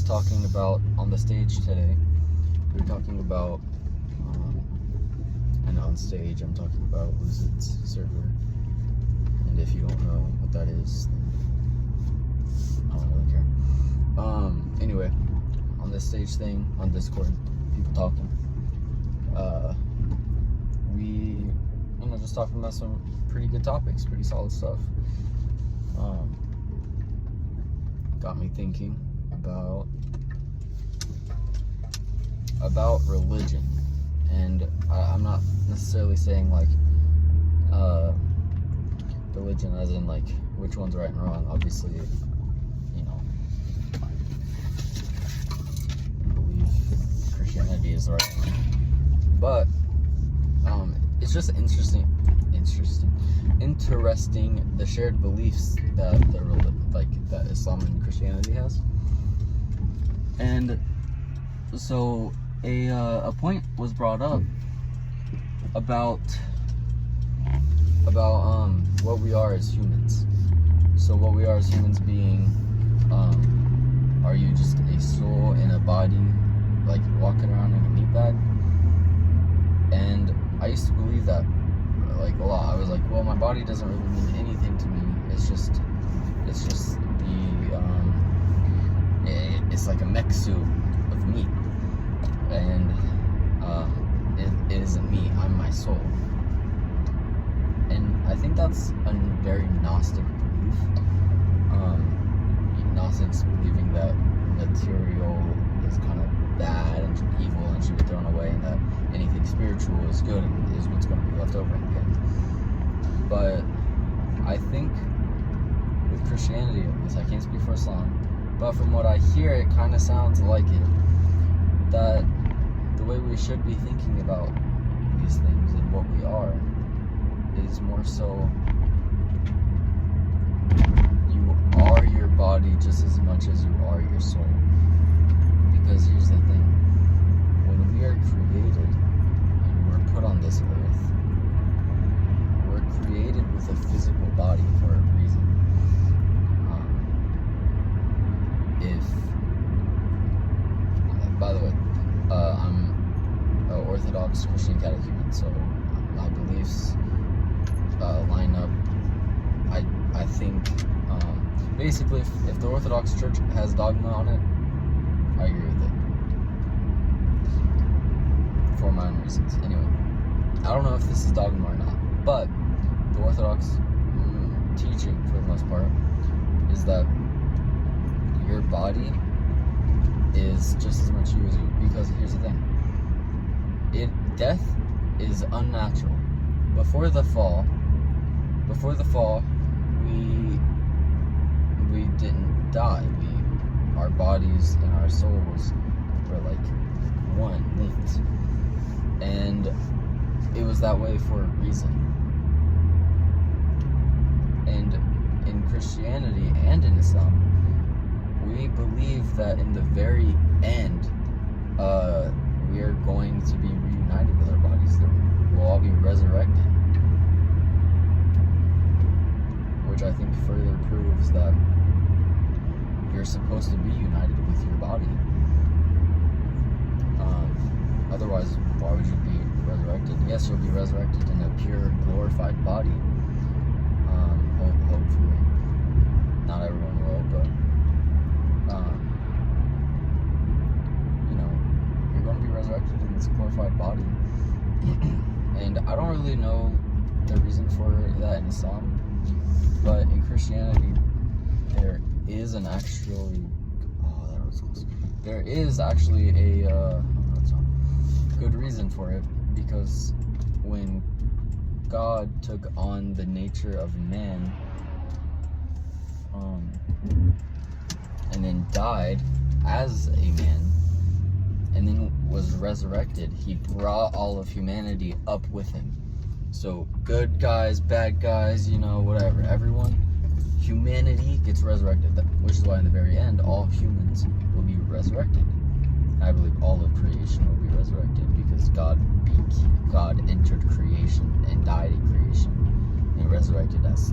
talking about on the stage today. We were talking about, and on stage I'm talking about Lucid's server. And if you don't know what that is, then I don't really care. Anyway, on this stage thing, on Discord, people talking, we, just talking about some pretty good topics, pretty solid stuff. Got me thinking about religion, and I'm not necessarily saying like religion as in like which one's right and wrong. Obviously, I believe Christianity is the right one, but it's just interesting the shared beliefs that that Islam and Christianity has. And so a point was brought up about what we are as humans. So what we are as humans being, are you just a soul in a body, like walking around in a meat bag? And I used to believe that like a lot. I was like, well, my body doesn't really mean anything to me. It's just the it's like a mech suit of meat, and it isn't me. I'm my soul. And I think that's a very Gnostic belief. Gnostics believing that material is kind of bad and evil and should be thrown away, and that anything spiritual is good and is what's going to be left over in the end. But I think with Christianity, at least, I can't speak for Islam, but from what I hear, it kind of sounds like it, that the way we should be thinking about these things and what we are is more so you are your body just as much as you are your soul. Because here's the thing, when we are created and we're put on this earth, we're created with a physical body for a reason. By the way, I'm an Orthodox Christian catechumen, so my beliefs line up. I think basically if the Orthodox Church has dogma on it, I agree with it for my own reasons. Anyway, I don't know if this is dogma or not, but the Orthodox teaching for the most part is that your body is just as much you as you, because here's the thing, death is unnatural. Before the fall, we didn't die. Our bodies and our souls were like one, linked, and it was that way for a reason. And in Christianity and in Islam, we believe that in the very end, we are going to be reunited with our bodies. That we'll all be resurrected, which I think further proves that you're supposed to be united with your body. Otherwise, why would you be resurrected? Yes, you'll be resurrected in a pure, glorified body. Hopefully. Not everyone will, but you're going to be resurrected in this glorified body. And I don't really know the reason for that in Islam, but in Christianity, there is actually a good reason for it, because when God took on the nature of man, and then died as a man, and then was resurrected, he brought all of humanity up with him. So good guys, bad guys, whatever, everyone, humanity gets resurrected, which is why in the very end, all humans will be resurrected. I believe all of creation will be resurrected, because God entered creation and died in creation and resurrected us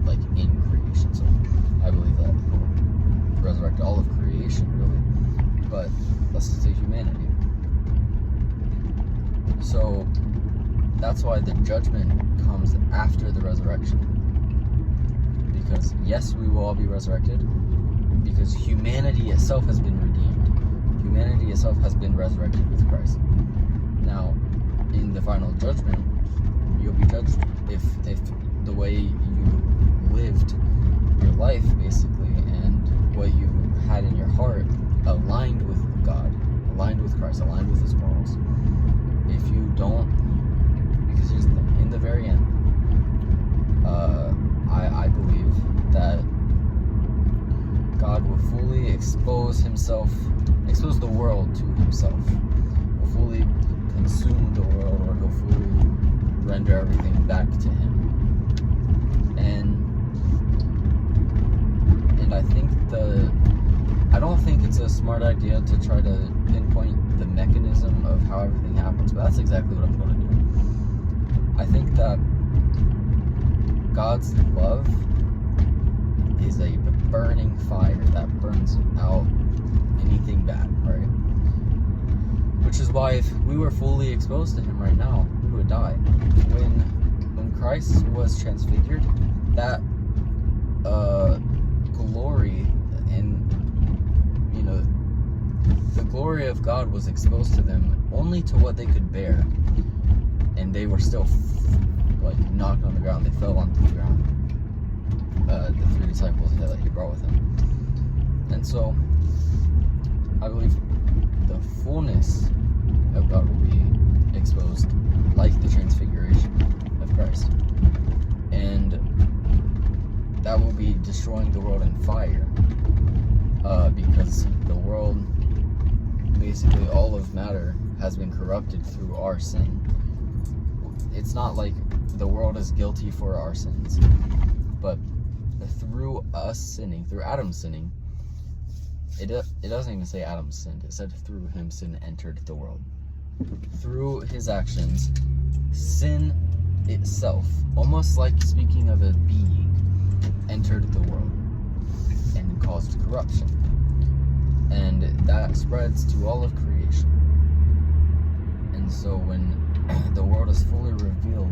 like in creation. So I believe that he'll resurrect all of creation, really. but let's just say humanity. So that's why the judgment comes after the resurrection. Because yes, we will all be resurrected, because humanity itself has been redeemed. Humanity itself has been resurrected with Christ. Now, in the final judgment, you'll be judged if the way you lived your life, basically, and what you had in your heart aligned with God, aligned with Christ, aligned with His morals. If you don't, because here's the thing, in the very end, I believe that God will fully expose the world to Himself. Will fully consume the world, or He'll fully render everything back to Him. And I don't think it's a smart idea to try to pinpoint the mechanism of how everything happens, but that's exactly what I'm going to do. I think that God's love is a burning fire that burns out anything bad, right? Which is why if we were fully exposed to Him right now, we would die. When Christ was transfigured, that glory and the glory of God was exposed to them only to what they could bear, and they were still knocked on the ground. They fell onto the ground. The 3 disciples that He brought with Him, and so I believe the fullness of God will be exposed, like the transfiguration of Christ, and that will be destroying the world in fire, because the world, basically all of matter, has been corrupted through our sin. It's not like the world is guilty for our sins, but through us sinning, through Adam sinning, it doesn't even say Adam sinned. It said through him sin entered the world. Through his actions, sin itself, almost like speaking of a being, entered the world and caused corruption. And that spreads to all of creation. And so when the world is fully revealed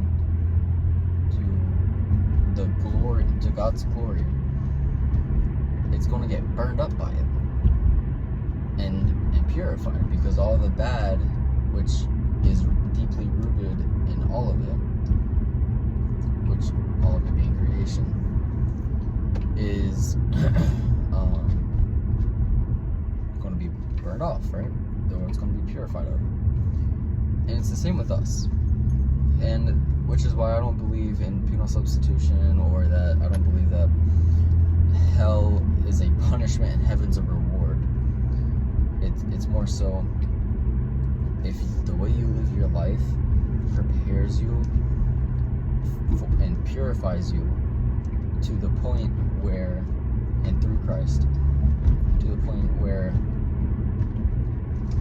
to God's glory, it's going to get burned up by it and purified, because all the bad, which is deeply rooted in all of it, which all of it being creation, is going to be burned off, right? The world's going to be purified of it. And it's the same with us. And which is why I don't believe in penal substitution, or that I don't believe that hell is a punishment and heaven's a reward. It's more so, if the way you live your life prepares you and purifies you to the point where, and through Christ, to the point where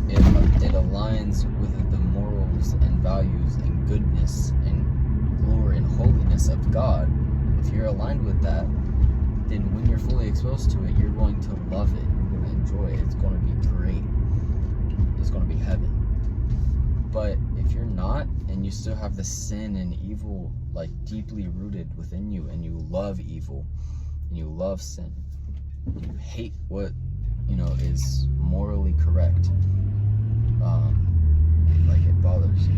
it aligns with the morals and values and goodness and glory and holiness of God. If you're aligned with that, then when you're fully exposed to it, you're going to love it. You're going to enjoy it. It's going to be great. It's going to be heaven. But if you're not, and you still have the sin and evil deeply rooted within you, and you love evil, and you love sin, you hate what is morally correct, it bothers you.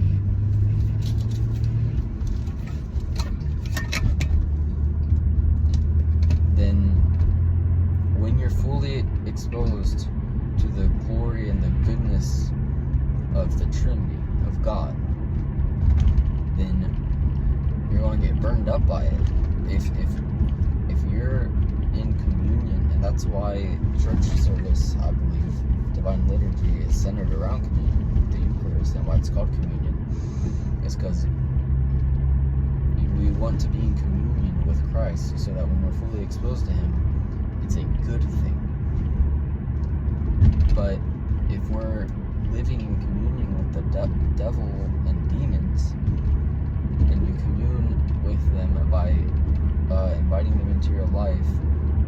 Then when you're fully exposed to the glory and the goodness of the Trinity of God, then you're going to get burned up by it. If you're in communion, and that's why church service, I believe, divine liturgy is centered around communion, the Eucharist, and why it's called communion, is because we want to be in communion with Christ, so that when we're fully exposed to Him, it's a good thing. But if we're living in communion with the devil and demons, and you commune with them by inviting them into your life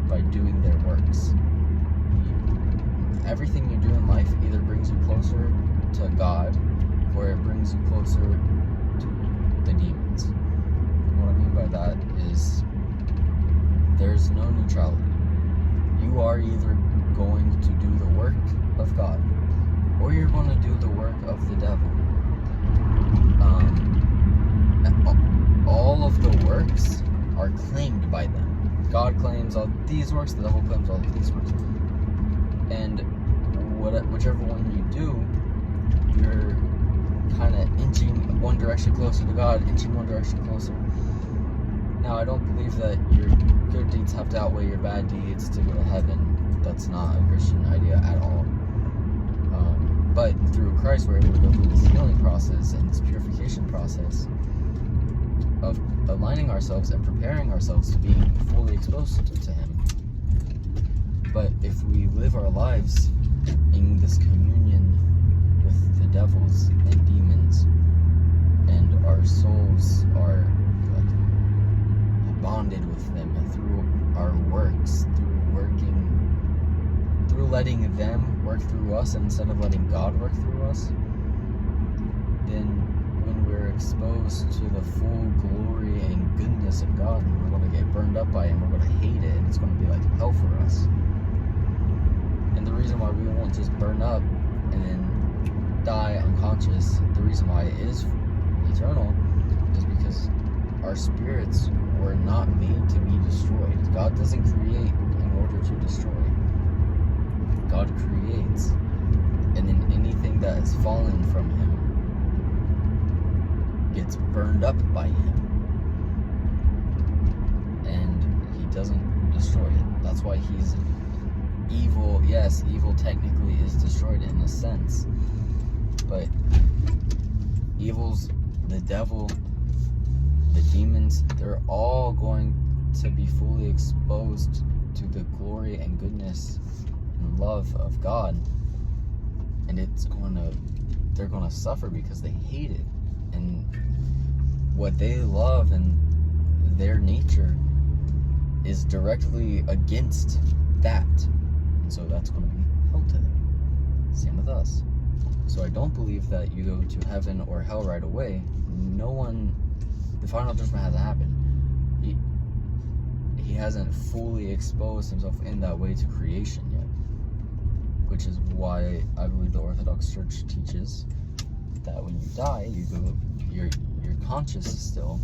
by doing their works, everything you do in life either brings you closer to God or it brings you closer to the demons. What I mean by that is there's no neutrality. You are either going to do the work of God or you're going to do the work of the devil. All of the works are claimed by them. God claims all these works, the devil claims all of these works. And whichever one you do, you're kind of inching one direction closer to God, inching one direction closer. Now, I don't believe that your good deeds have to outweigh your bad deeds to go to heaven. That's not a Christian idea at all. But through Christ, we're able to go through this healing process and this purification process of aligning ourselves and preparing ourselves to be fully exposed to Him. But if we live our lives in this communion with the devils and demons, and our souls are like bonded with them through our works, through letting them work through us instead of letting God work through us, then when we're exposed to the full glory and goodness of God, and we're going to get burned up by it, and we're going to hate it, and it's going to be like hell for us. And the reason why we won't just burn up and then die unconscious, the reason why it is eternal, is because our spirits were not made to be destroyed. God doesn't create in order to destroy. God creates, and then anything that has fallen from Him gets burned up by Him, and He doesn't destroy it. That's why He's evil. Yes, evil technically is destroyed in a sense, but evil's the devil, the demons, they're all going to be fully exposed to the glory and goodness and love of God, and they're going to suffer because they hate it, and what they love and their nature is directly against that, and so that's going to be hell to them. Same with us. So I don't believe that you go to heaven or hell right away. The final judgment hasn't happened. He hasn't fully exposed himself in that way to creation yet, which is why I believe the Orthodox Church teaches that when you die, you're conscious still,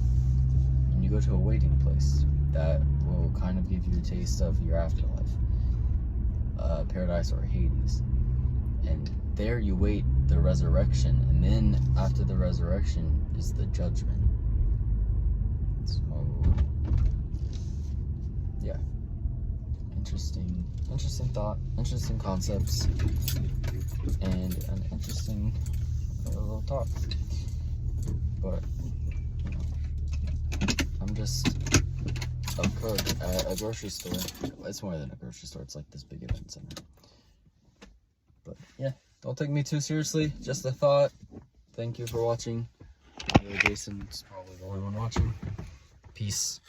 and you go to a waiting place that will kind of give you a taste of your afterlife, paradise or Hades, and there you wait the resurrection, and then after the resurrection is the judgment. So yeah, interesting thought, interesting concepts, and an interesting little talk. But I'm just a cook at a grocery store. It's more than a grocery store, it's like this big event center. But yeah, don't take me too seriously, just a thought. Thank you for watching. Jason's probably the only one watching. Peace.